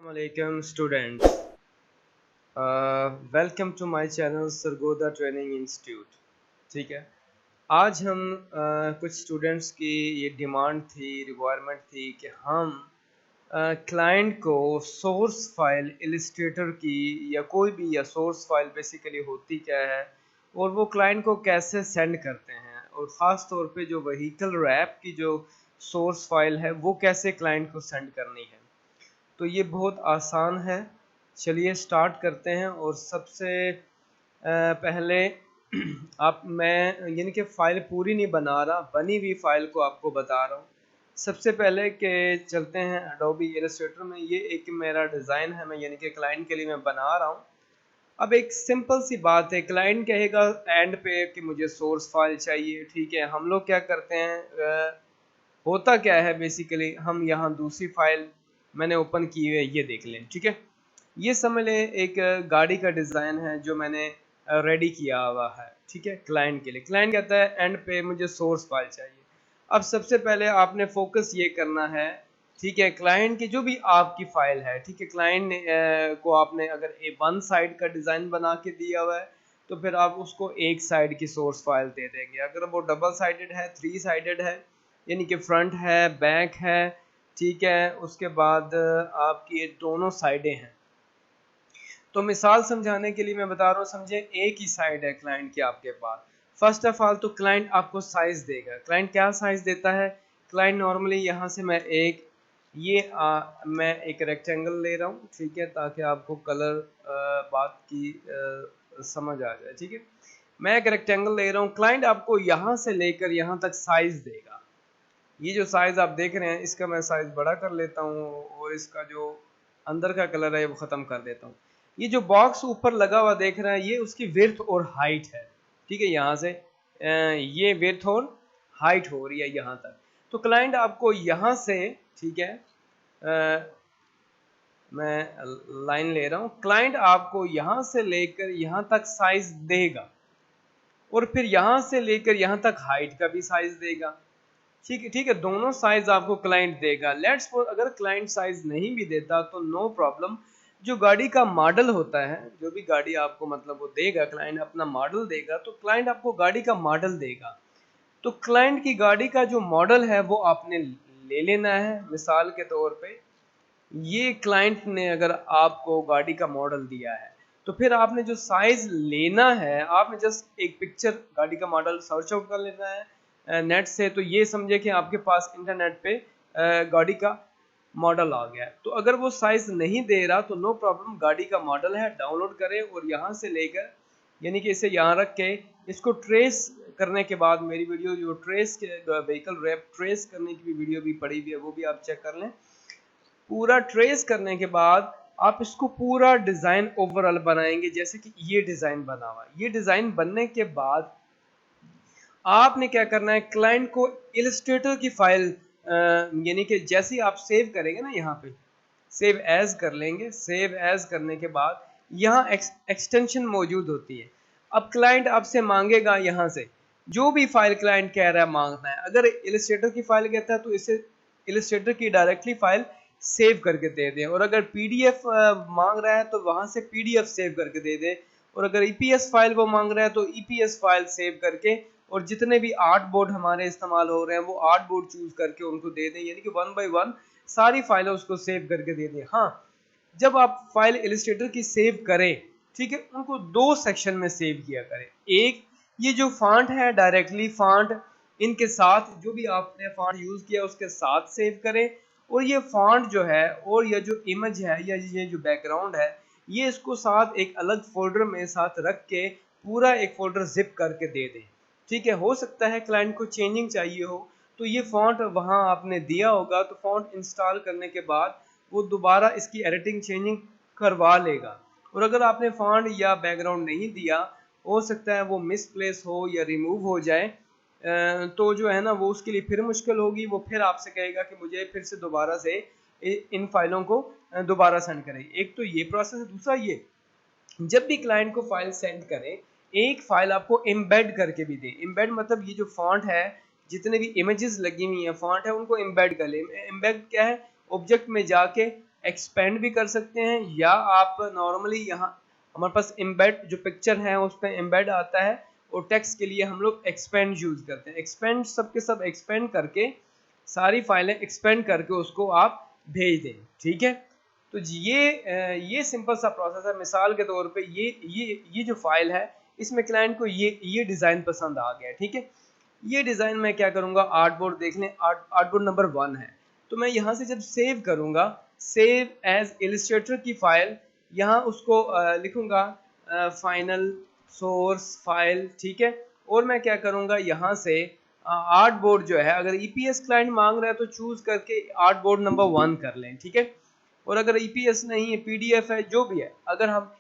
Assalamualaikum students. Welcome to my channel Sargodha training institute. ठीक है, आज हम कुछ स्टूडेंट्स की ये डिमांड थी, रिक्वायरमेंट थी कि हम क्लाइंट को सोर्स फाइल इलस्ट्रेटर की या कोई भी या सोर्स फाइल बेसिकली होती क्या है और वो क्लाइंट को कैसे सेंड करते हैं, और ख़ास तौर पे जो व्हीकल रैप की जो सोर्स फाइल है वो कैसे क्लाइंट को सेंड करनी है। तो ये बहुत आसान है। चलिए स्टार्ट करते हैं। और सबसे पहले आप मैं यानी कि फ़ाइल पूरी नहीं बना रहा, बनी हुई फ़ाइल को आपको बता रहा हूँ। सबसे पहले के चलते हैं एडोबी इलस्ट्रेटर में। ये एक मेरा डिज़ाइन है, मैं यानी कि क्लाइंट के लिए मैं बना रहा हूँ। अब एक सिंपल सी बात है, क्लाइंट कहेगा एंड पे कि मुझे सोर्स फाइल चाहिए। ठीक है, हम लोग क्या करते हैं, होता क्या है बेसिकली, हम यहाँ दूसरी फाइल मैंने ओपन की हुई है, ये देख लें। ठीक है, ये समझ लें एक गाड़ी का डिज़ाइन है जो मैंने रेडी किया हुआ है। ठीक है, क्लाइंट के लिए। क्लाइंट कहता है एंड पे मुझे सोर्स फाइल चाहिए। अब सबसे पहले आपने फोकस ये करना है, ठीक है, क्लाइंट की जो भी आपकी फाइल है, ठीक है, क्लाइंट को आपने अगर वन साइड का डिज़ाइन बना के दिया हुआ है तो फिर आप उसको एक साइड की सोर्स फाइल दे देंगे। अगर वो डबल साइडेड है, थ्री साइडेड है, यानी कि फ्रंट है, बैक है, ठीक है, उसके बाद आपकी ये दोनों साइडें हैं। तो मिसाल समझाने के लिए मैं बता रहा हूँ, समझे एक ही साइड है क्लाइंट की आपके पास। फर्स्ट ऑफ ऑल तो क्लाइंट आपको साइज देगा। क्लाइंट क्या साइज देता है? क्लाइंट नॉर्मली यहाँ से मैं एक रेक्टेंगल ले रहा हूँ, ठीक है, ताकि आपको कलर बात की समझ आ जाए। ठीक है, मैं एक रेक्टेंगल ले रहा हूँ, क्लाइंट आपको यहाँ से लेकर यहाँ तक साइज देगा। ये जो साइज आप देख रहे हैं, इसका मैं साइज बड़ा कर लेता हूँ और इसका जो अंदर का कलर है वो ख़त्म कर देता हूँ। ये जो बॉक्स ऊपर लगा हुआ देख रहे हैं, ये उसकी विड्थ और हाइट है। ठीक है, यहाँ से ये विड्थ और हाइट हो रही है यहाँ तक। तो क्लाइंट आपको यहाँ से, ठीक है, मैं लाइन ले रहा हूँ, क्लाइंट आपको यहाँ से लेकर यहाँ तक साइज देगा और फिर यहाँ से लेकर यहाँ तक हाइट का भी साइज देगा। ठीक है, ठीक है, दोनों साइज आपको क्लाइंट देगा। लेट्स सपोज अगर क्लाइंट साइज नहीं भी देता तो नो प्रॉब्लम। जो गाड़ी का मॉडल होता है, जो भी गाड़ी आपको मतलब वो देगा, क्लाइंट अपना मॉडल देगा, तो क्लाइंट आपको गाड़ी का मॉडल देगा। तो क्लाइंट की गाड़ी का जो मॉडल है वो आपने ले लेना है। मिसाल के तौर पे ये क्लाइंट ने अगर आपको गाड़ी का मॉडल दिया है तो फिर आपने जो साइज लेना है, आपने जस्ट एक पिक्चर गाड़ी का मॉडल सर्च आउट कर लेना है नेट से। तो ये समझे कि आपके पास इंटरनेट पे गाड़ी का मॉडल आ गया है। तो अगर वो साइज नहीं दे रहा तो नो प्रॉब्लम, गाड़ी का मॉडल है, डाउनलोड करें और यहाँ से लेकर यानी कि इसे यहाँ रख के इसको ट्रेस करने के बाद, मेरी वीडियो जो ट्रेस के व्हीकल रैप ट्रेस करने की भी वीडियो भी पड़ी हुई है, वो भी आप चेक कर लें। पूरा ट्रेस करने के बाद आप इसको पूरा डिज़ाइन ओवरऑल बनाएंगे, जैसे कि ये डिज़ाइन बना हुआ है। ये डिज़ाइन बनने के बाद आपने क्या करना है, क्लाइंट को इलस्ट्रेटर की फाइल यानी कि जैसे ही आप सेव करेंगे ना, यहाँ पे सेव एज कर लेंगे। सेव एज करने के बाद यहाँ एक्सटेंशन मौजूद होती है। अब क्लाइंट आपसे मांगेगा यहाँ से जो भी फाइल क्लाइंट कह रहा है मांगना है। अगर इलस्ट्रेटर की फाइल कहता है तो इसे इलस्ट्रेटर की डायरेक्टली फाइल सेव करके दे दें, और अगर पीडीएफ मांग रहा है तो वहां से पीडीएफ सेव करके दे दे, और अगर ईपीएस फाइल वो मांग रहा है तो ईपीएस फाइल सेव करके, और जितने भी आर्ट बोर्ड हमारे इस्तेमाल हो रहे हैं वो आर्ट बोर्ड चूज करके उनको दे दें, यानी कि वन बाय वन सारी फाइलें उसको सेव करके दे दें। हाँ, जब आप फाइल इलस्ट्रेटर की सेव करें, ठीक है, उनको दो सेक्शन में सेव किया करें। एक, ये जो फॉन्ट है डायरेक्टली फॉन्ट इनके साथ, जो भी आपने फॉन्ट यूज किया उसके साथ सेव करें, और ये फॉन्ट जो है और ये जो इमेज है या ये जो बैकग्राउंड है, ये इसको साथ एक अलग फोल्डर में साथ रख के पूरा एक फोल्डर जिप करके दे दें। ठीक है, हो सकता है क्लाइंट को चेंजिंग चाहिए हो, तो ये फॉन्ट वहाँ आपने दिया होगा, तो फॉन्ट इंस्टॉल करने के बाद वो दोबारा इसकी एडिटिंग चेंजिंग करवा लेगा। और अगर आपने फॉन्ट या बैकग्राउंड नहीं दिया, हो सकता है वो मिसप्लेस हो या रिमूव हो जाए, तो जो है ना वो उसके लिए फिर मुश्किल होगी। वो फिर आपसे कहेगा कि मुझे फिर से दोबारा से इन फाइलों को दोबारा सेंड करें। एक तो ये प्रोसेस है। दूसरा ये, जब भी क्लाइंट को फाइल सेंड करें, एक फाइल आपको एम्बेड करके भी दें। एम्बेड मतलब ये जो फॉन्ट है, जितने भी इमेजेस लगी हुई हैं फॉन्ट है, उनको एम्बेड कर ले। एम्बेड क्या है? ऑब्जेक्ट में जाके एक्सपेंड भी कर सकते हैं, या आप नॉर्मली यहाँ हमारे पास एम्बेड जो पिक्चर है उस पर एम्बेड आता है, और टेक्स्ट के लिए हम लोग एक्सपेंड यूज करते हैं। एक्सपेंड सब के सब एक्सपेंड करके सारी फाइलें एक्सपेंड करके उसको आप भेज दें, ठीक है। तो ये सिंपल सा प्रोसेस है। मिसाल के तौर पे ये जो फाइल है इसमें क्लाइंट को ये डिज़ाइन पसंद आ गया, ठीक है। ये डिज़ाइन मैं क्या करूँगा, आर्टबोर्ड देख लें, आर्टबोर्ड नंबर 1 है, तो मैं यहाँ से जब सेव करूँगा, सेव एज इलस्ट्रेटर की फाइल, यहाँ उसको लिखूँगा फाइनल सोर्स फाइल, ठीक है। और मैं क्या करूँगा, यहाँ से आर्टबोर्ड जो है, अगर ईपीएस क्लाइंट मांग रहा है तो चूज करके आर्टबोर्ड नंबर 1 कर लें, ठीक है। और अगर ईपीएस नहीं है, पीडीएफ है, जो भी है, अगर हम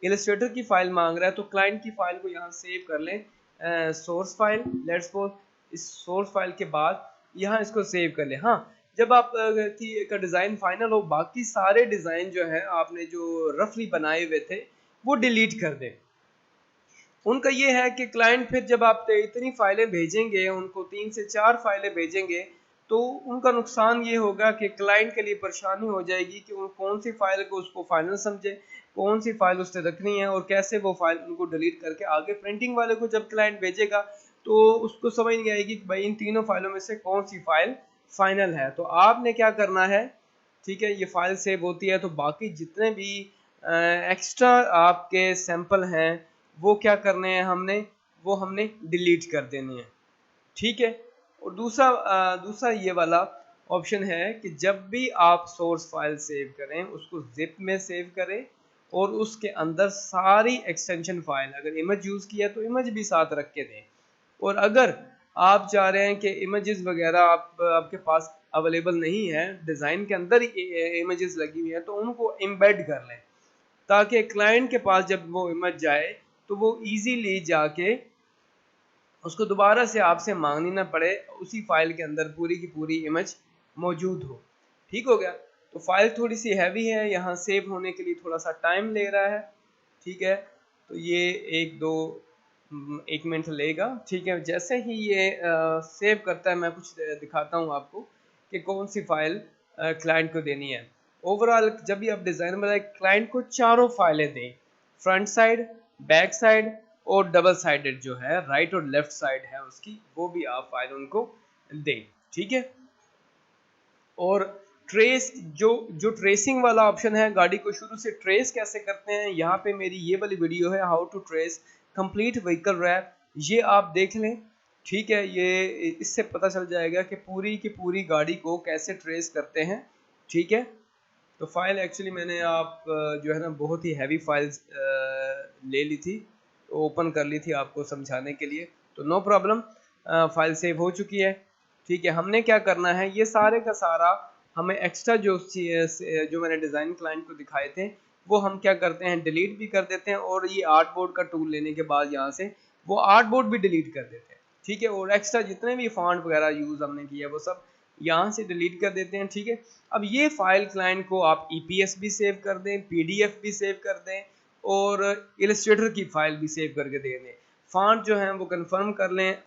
इलस्ट्रेटर की फाइल मांग रहा है तो क्लाइंट की फाइल को यहाँ सेव कर लें, सोर्स फाइल, लेट्स सपोज इस सोर्स फाइल के बाद यहाँ इसको सेव कर लें। हाँ, जब आप का डिज़ाइन फाइनल हो, बाकी सारे डिज़ाइन जो है आपने जो रफली बनाए हुए थे वो डिलीट कर दें। उनका ये है कि क्लाइंट फिर जब आप इतनी फाइलें भेजेंगे, उनको 3 से 4 फाइलें भेजेंगे, तो उनका नुकसान ये होगा कि क्लाइंट के लिए परेशानी हो जाएगी कि वो कौन सी फाइल को उसको फाइनल समझे, कौन सी फाइल उससे रखनी है, और कैसे वो फाइल उनको डिलीट करके आगे प्रिंटिंग वाले को जब क्लाइंट भेजेगा तो उसको समझ नहीं आएगी कि भाई इन तीनों फाइलों में से कौन सी फाइल फाइनल है। तो आपने क्या करना है, ठीक है, ये फाइल सेव होती है तो बाकी जितने भी एक्स्ट्रा आपके सैंपल हैं वो क्या करने हैं, हमने डिलीट कर देने हैं, ठीक है। और दूसरा ये वाला ऑप्शन है कि जब भी आप सोर्स फाइल सेव करें उसको जिप में सेव करें, और उसके अंदर सारी एक्सटेंशन फाइल, अगर इमेज यूज़ किया तो इमेज भी साथ रख के दें, और अगर आप चाह रहे हैं कि इमेजेस वगैरह आपके पास अवेलेबल नहीं है, डिज़ाइन के अंदर ही इमेजेस लगी हुई हैं, तो उनको एम्बेड कर लें, ताकि क्लाइंट के पास जब वो इमेज जाए तो वो इजीली जाके उसको दोबारा से आपसे मांगनी ना पड़े, उसी फाइल के अंदर पूरी की पूरी इमेज मौजूद हो। ठीक हो गया। तो फाइल थोड़ी सी हैवी है, यहाँ सेव होने के लिए थोड़ा सा टाइम ले रहा है, ठीक है। तो ये एक मिनट लेगा, ठीक है। जैसे ही ये सेव करता है मैं कुछ दिखाता हूँ आपको कि कौन सी फाइल क्लाइंट को देनी है। ओवरऑल जब भी आप डिज़ाइन बनाए, क्लाइंट को चारों फाइलें दें, फ्रंट साइड, बैक साइड और डबल साइडेड जो है, राइट और लेफ्ट साइड है उसकी, वो भी आप फाइल उनको दें, ठीक है। और ट्रेस जो ट्रेसिंग वाला ऑप्शन है, गाड़ी को शुरू से ट्रेस कैसे करते हैं, यहाँ पे मेरी ये वाली वीडियो है, how to trace complete vehicle wrap, ये आप देख लें, ठीक है। ये इससे पता चल जाएगा कि पूरी की पूरी गाड़ी को कैसे ट्रेस करते हैं, ठीक है। तो फाइल एक्चुअली मैंने आप जो है ना बहुत ही हैवी फाइल्स ले ली थी, ओपन कर ली थी आपको समझाने के लिए, तो नो प्रॉब्लम, फाइल सेव हो चुकी है, ठीक है। हमने क्या करना है, ये सारे का सारा हमें एक्स्ट्रा जो मैंने डिज़ाइन क्लाइंट को दिखाए थे वो हम क्या करते हैं, डिलीट भी कर देते हैं, और ये आर्ट बोर्ड का टूल लेने के बाद यहाँ से वो आर्ट बोर्ड भी डिलीट कर देते हैं, ठीक है। और एक्स्ट्रा जितने भी फॉन्ट वगैरह यूज़ हमने किया वो सब यहाँ से डिलीट कर देते हैं, ठीक है। अब ये फाइल क्लाइंट को आप ईपीएस भी सेव कर दें, पीडीएफ भी सेव कर दें, और इलस्ट्रेटर की फाइल भी सेव करके दे दें। फॉन्ट जो है वो कंफर्म कर लें,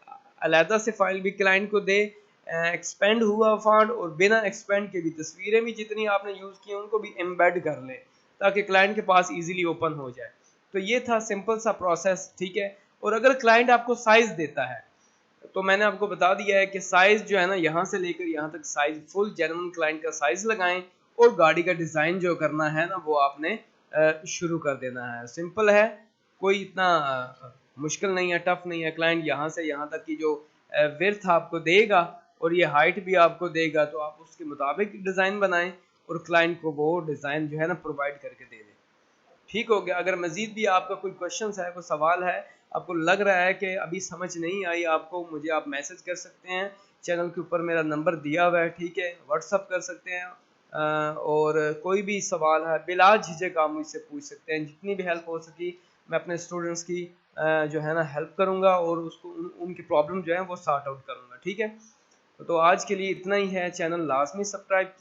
अलहदा से फाइल भी क्लाइंट को दे, एक्सपेंड हुआ फॉन्ट और बिना एक्सपेंड के भी तस्वीरें भी जितनी आपने यूज़ की उनको भी एम्बेड कर लें, ताकि क्लाइंट के पास इजीली ओपन हो जाए। तो ये था सिंपल सा प्रोसेस, ठीक है। और अगर क्लाइंट आपको साइज़ देता है तो मैंने आपको बता दिया है कि साइज़ जो है ना, यहाँ से लेकर यहाँ तक साइज़ फुल जेन्युइन क्लाइंट का साइज़ लगाएं, और गाड़ी का डिज़ाइन जो करना है ना वो आपने शुरू कर देना है। सिंपल है, कोई इतना मुश्किल नहीं है, टफ नहीं है। क्लाइंट यहाँ से यहाँ तक की जो विड्थ आपको देगा और ये हाइट भी आपको देगा, तो आप उसके मुताबिक डिज़ाइन बनाएं और क्लाइंट को वो डिज़ाइन जो है ना प्रोवाइड करके दे दें। ठीक हो गया। अगर मज़ीद भी आपका कोई क्वेश्चन है, कोई सवाल है, आपको लग रहा है कि अभी समझ नहीं आई आपको, मुझे आप मैसेज कर सकते हैं, चैनल के ऊपर मेरा नंबर दिया हुआ है, ठीक है। व्हाट्सअप कर सकते हैं, और कोई भी सवाल है बिला झिझक आप मुझसे पूछ सकते हैं। जितनी भी हेल्प हो सकी मैं अपने स्टूडेंट्स की जो है ना हेल्प करूँगा, और उसको उनकी प्रॉब्लम जो है वो सॉर्ट आउट करूँगा, ठीक है। तो आज के लिए इतना ही है। चैनल लाजमी सब्सक्राइब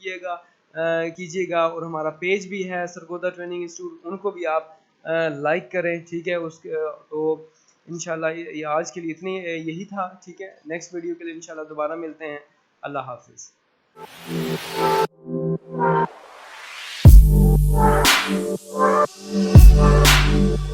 कीजिएगा, और हमारा पेज भी है सरगोदा ट्रेनिंग इंस्टीट्यूट, उनको भी आप लाइक करें, ठीक है। उसके तो इंशाल्लाह ये आज के लिए इतनी यही था, ठीक है। नेक्स्ट वीडियो के लिए इंशाल्लाह दोबारा मिलते हैं। अल्लाह हाफिज़। है।